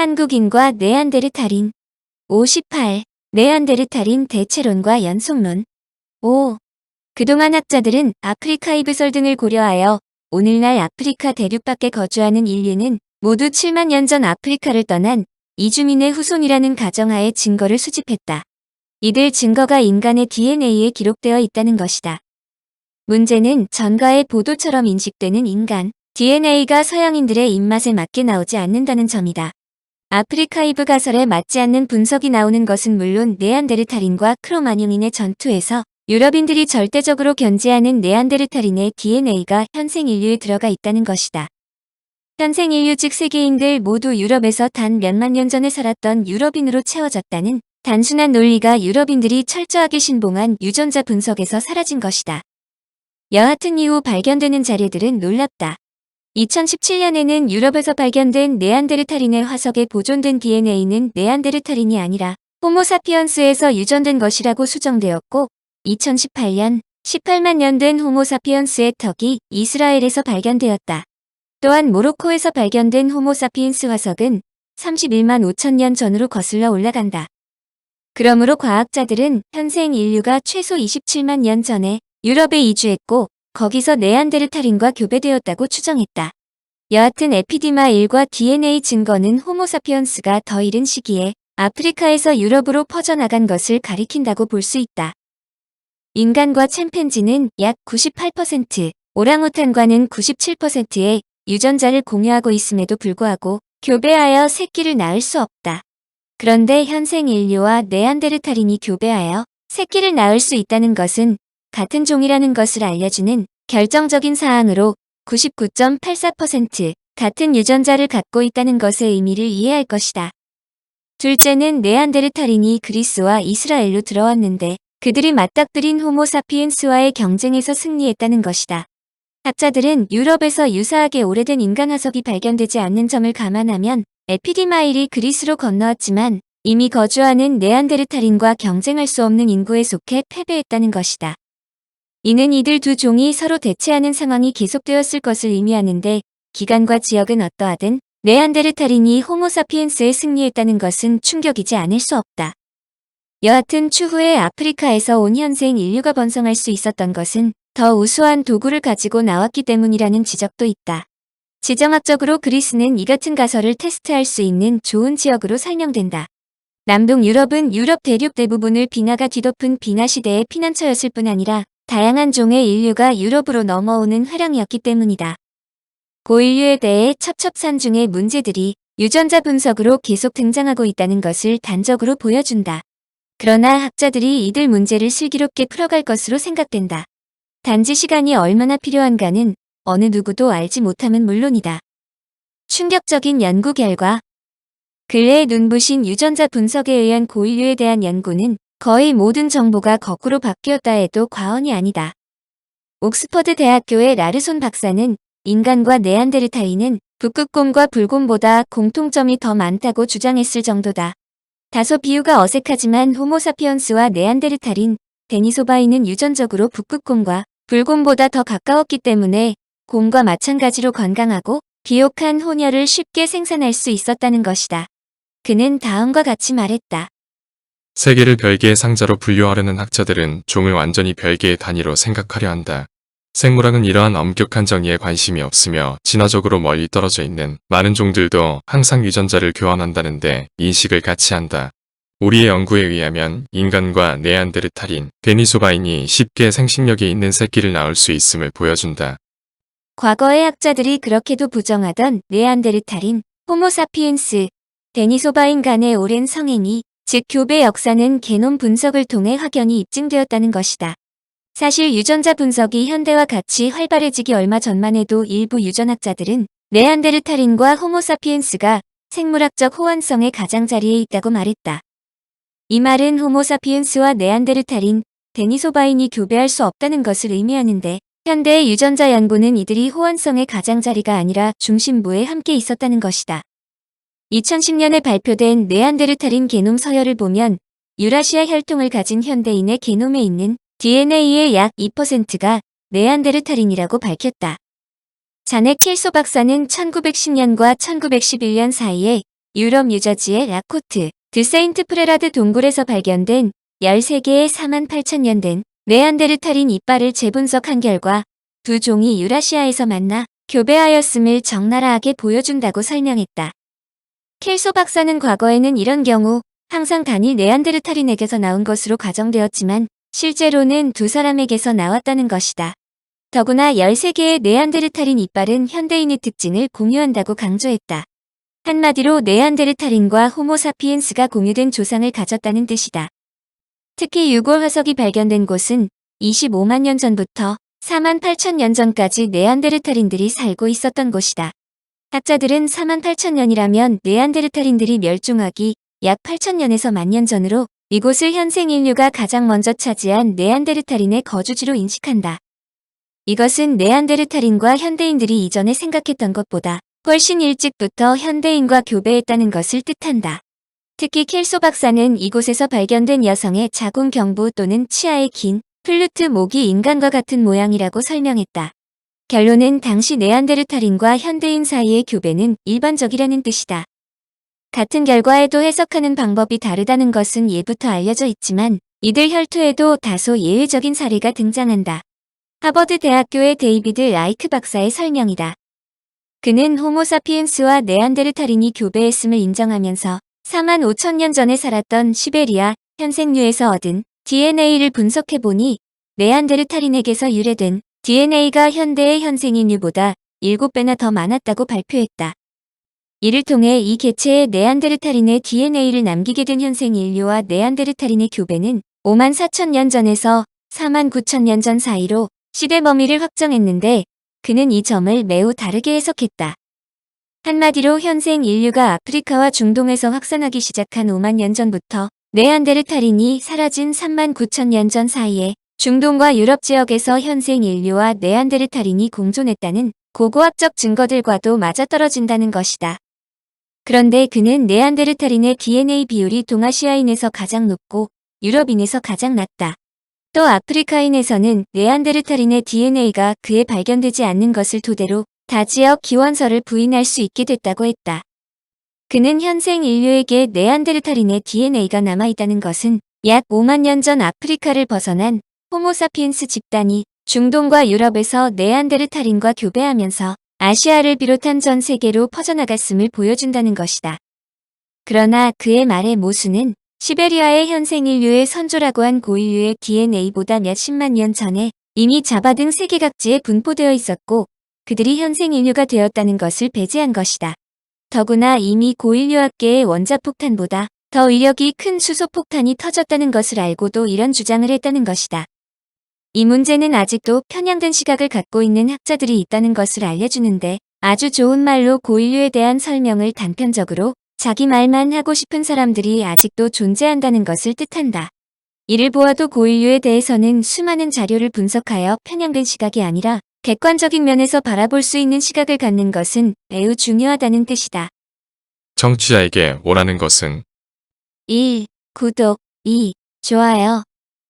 한국인과 네안데르탈인. 58. 네안데르탈인 대체론과 연속론. 5. 그동안 학자들은 아프리카이브설 등을 고려하여 오늘날 아프리카 대륙밖에 거주하는 인류는 모두 7만 년 전 아프리카를 떠난 이주민의 후손이라는 가정하에 증거를 수집했다. 이들 증거가 인간의 DNA에 기록되어 있다는 것이다. 문제는 전가의 보도처럼 인식되는 인간 DNA가 서양인들의 입맛에 맞게 나오지 않는다는 점이다. 아프리카이브 가설에 맞지 않는 분석이 나오는 것은 물론 네안데르탈인과 크로마뇽인의 전투에서 유럽인들이 절대적으로 견제하는 네안데르탈인의 DNA가 현생 인류에 들어가 있다는 것이다. 현생 인류 즉 세계인들 모두 유럽에서 단 몇만 년 전에 살았던 유럽인으로 채워졌다는 단순한 논리가 유럽인들이 철저하게 신봉한 유전자 분석에서 사라진 것이다. 여하튼 이후 발견되는 자료들은 놀랍다. 2017년에는 유럽에서 발견된 네안데르탈인의 화석에 보존된 DNA는 네안데르탈인이 아니라 호모사피언스에서 유전된 것이라고 수정되었고 2018년 18만 년 된 호모사피언스의 턱이 이스라엘에서 발견되었다. 또한 모로코에서 발견된 호모사피엔스 화석은 31만 5천 년 전으로 거슬러 올라간다. 그러므로 과학자들은 현생 인류가 최소 27만 년 전에 유럽에 이주했고 거기서 네안데르탈인과 교배되었다고 추정했다. 여하튼 에피디마1과 DNA 증거는 호모사피언스가 더 이른 시기에 아프리카에서 유럽으로 퍼져나간 것을 가리킨다고 볼 수 있다. 인간과 침팬지는 약 98%, 오랑우탄과는 97%의 유전자를 공유하고 있음에도 불구하고 교배하여 새끼를 낳을 수 없다. 그런데 현생 인류와 네안데르탈인이 교배하여 새끼를 낳을 수 있다는 것은 같은 종이라는 것을 알려주는 결정적인 사항으로 99.84% 같은 유전자를 갖고 있다는 것의 의미를 이해할 것이다. 둘째는 네안데르탈인이 그리스와 이스라엘로 들어왔는데 그들이 맞닥뜨린 호모사피엔스와의 경쟁에서 승리했다는 것이다. 학자들은 유럽에서 유사하게 오래된 인간 화석이 발견되지 않는 점을 감안하면 에피디마일이 그리스로 건너왔지만 이미 거주하는 네안데르탈인과 경쟁할 수 없는 인구에 속해 패배했다는 것이다. 이는 이들 두 종이 서로 대체하는 상황이 계속되었을 것을 의미하는데 기간과 지역은 어떠하든 네안데르탈인이 호모사피엔스에 승리했다는 것은 충격이지 않을 수 없다. 여하튼 추후에 아프리카에서 온 현생 인류가 번성할 수 있었던 것은 더 우수한 도구를 가지고 나왔기 때문이라는 지적도 있다. 지정학적으로 그리스는 이 같은 가설을 테스트할 수 있는 좋은 지역으로 설명된다. 남동 유럽은 유럽 대륙 대부분을 빙하가 뒤덮은 빙하 시대의 피난처였을 뿐 아니라 다양한 종의 인류가 유럽으로 넘어오는 회랑이었기 때문이다. 고인류에 대해 첩첩산 중의 문제들이 유전자 분석으로 계속 등장하고 있다는 것을 단적으로 보여준다. 그러나 학자들이 이들 문제를 슬기롭게 풀어갈 것으로 생각된다. 단지 시간이 얼마나 필요한가는 어느 누구도 알지 못함은 물론이다. 충격적인 연구 결과. 근래에 눈부신 유전자 분석에 의한 고인류에 대한 연구는 거의 모든 정보가 거꾸로 바뀌었다 해도 과언이 아니다. 옥스퍼드 대학교의 라르손 박사는 인간과 네안데르탈인은 북극곰과 불곰보다 공통점이 더 많다고 주장했을 정도다. 다소 비유가 어색하지만 호모사피언스와 네안데르탈인, 데니소바인은 유전적으로 북극곰과 불곰보다 더 가까웠기 때문에 곰과 마찬가지로 건강하고 비옥한 혼혈을 쉽게 생산할 수 있었다는 것이다. 그는 다음과 같이 말했다. 세계를 별개의 상자로 분류하려는 학자들은 종을 완전히 별개의 단위로 생각하려 한다. 생물학은 이러한 엄격한 정의에 관심이 없으며 진화적으로 멀리 떨어져 있는 많은 종들도 항상 유전자를 교환한다는데 인식을 같이 한다. 우리의 연구에 의하면 인간과 네안데르탈인, 데니소바인이 쉽게 생식력이 있는 새끼를 낳을 수 있음을 보여준다. 과거의 학자들이 그렇게도 부정하던 네안데르탈인, 호모사피엔스, 데니소바인 간의 오랜 성행위, 즉 교배 역사는 게놈 분석을 통해 확연히 입증되었다는 것이다. 사실 유전자 분석이 현대와 같이 활발해지기 얼마 전만 해도 일부 유전학자들은 네안데르탈인과 호모사피엔스가 생물학적 호환성의 가장자리에 있다고 말했다. 이 말은 호모사피엔스와 네안데르탈인, 데니소바인이 교배할 수 없다는 것을 의미하는데 현대의 유전자 연구는 이들이 호환성의 가장자리가 아니라 중심부에 함께 있었다는 것이다. 2010년에 발표된 네안데르탈인 게놈 서열을 보면 유라시아 혈통을 가진 현대인의 게놈에 있는 DNA의 약 2%가 네안데르탈인이라고 밝혔다. 자넷 킬소 박사는 1910년과 1911년 사이에 유럽 뉴저지의 라코트, 드세인트 프레라드 동굴에서 발견된 13개의 48,000년 된 네안데르탈인 이빨을 재분석한 결과 두 종이 유라시아에서 만나 교배하였음을 적나라하게 보여준다고 설명했다. 켈소 박사는 과거에는 이런 경우 항상 단일 네안데르탈인에게서 나온 것으로 가정되었지만 실제로는 두 사람에게서 나왔다는 것이다. 더구나 13개의 네안데르탈인 이빨은 현대인의 특징을 공유한다고 강조했다. 한마디로 네안데르탈인과 호모사피엔스가 공유된 조상을 가졌다는 뜻이다. 특히 유골 화석이 발견된 곳은 25만 년 전부터 48,000년 전까지 네안데르탈인들이 살고 있었던 곳이다. 학자들은 48,000년이라면 네안데르탈인들이 멸종하기 약 8,000년에서 10,000년 전으로 이곳을 현생 인류가 가장 먼저 차지한 네안데르탈인의 거주지로 인식한다. 이것은 네안데르탈인과 현대인들이 이전에 생각했던 것보다 훨씬 일찍부터 현대인과 교배했다는 것을 뜻한다. 특히 켈소 박사는 이곳에서 발견된 여성의 자궁 경부 또는 치아의 긴 플루트 목이 인간과 같은 모양이라고 설명했다. 결론은 당시 네안데르탈인과 현대인 사이의 교배는 일반적이라는 뜻이다. 같은 결과에도 해석하는 방법이 다르다는 것은 예부터 알려져 있지만 이들 혈투에도 다소 예외적인 사례가 등장한다. 하버드 대학교의 데이비드 라이크 박사의 설명이다. 그는 호모사피엔스와 네안데르탈인이 교배했음을 인정하면서 45,000년 전에 살았던 시베리아 현생류에서 얻은 DNA를 분석해보니 네안데르탈인에게서 유래된 DNA가 현대의 현생인류보다 7배나 더 많았다고 발표했다. 이를 통해 이 개체의 네안데르탈인의 DNA를 남기게 된 현생인류와 네안데르탈인의 교배는 54,000년 전에서 49,000년 전 사이로 시대 범위를 확정했는데 그는 이 점을 매우 다르게 해석했다. 한마디로 현생 인류가 아프리카와 중동에서 확산하기 시작한 5만 년 전부터 네안데르탈인이 사라진 39,000년 전 사이에 중동과 유럽 지역에서 현생 인류와 네안데르탈인이 공존했다는 고고학적 증거들과도 맞아떨어진다는 것이다. 그런데 그는 네안데르탈인의 DNA 비율이 동아시아인에서 가장 높고 유럽인에서 가장 낮다. 또 아프리카인에서는 네안데르탈인의 DNA가 그에 발견되지 않는 것을 토대로 다지역 기원설을 부인할 수 있게 됐다고 했다. 그는 현생 인류에게 네안데르탈인의 DNA가 남아있다는 것은 약 5만 년 전 아프리카를 벗어난 호모사피엔스 집단이 중동과 유럽에서 네안데르탈인과 교배하면서 아시아를 비롯한 전 세계로 퍼져나갔음을 보여준다는 것이다. 그러나 그의 말의 모순은 시베리아의 현생 인류의 선조라고 한 고인류의 DNA보다 몇십만 년 전에 이미 자바 등 세계 각지에 분포되어 있었고 그들이 현생 인류가 되었다는 것을 배제한 것이다. 더구나 이미 고인류학계의 원자폭탄보다 더 위력이 큰 수소폭탄이 터졌다는 것을 알고도 이런 주장을 했다는 것이다. 이 문제는 아직도 편향된 시각을 갖고 있는 학자들이 있다는 것을 알려주는데 아주 좋은 말로 고인류에 대한 설명을 단편적으로 자기 말만 하고 싶은 사람들이 아직도 존재한다는 것을 뜻한다. 이를 보아도 고인류에 대해서는 수많은 자료를 분석하여 편향된 시각이 아니라 객관적인 면에서 바라볼 수 있는 시각을 갖는 것은 매우 중요하다는 뜻이다. 청취자에게 원하는 것은 1. 구독 2. 좋아요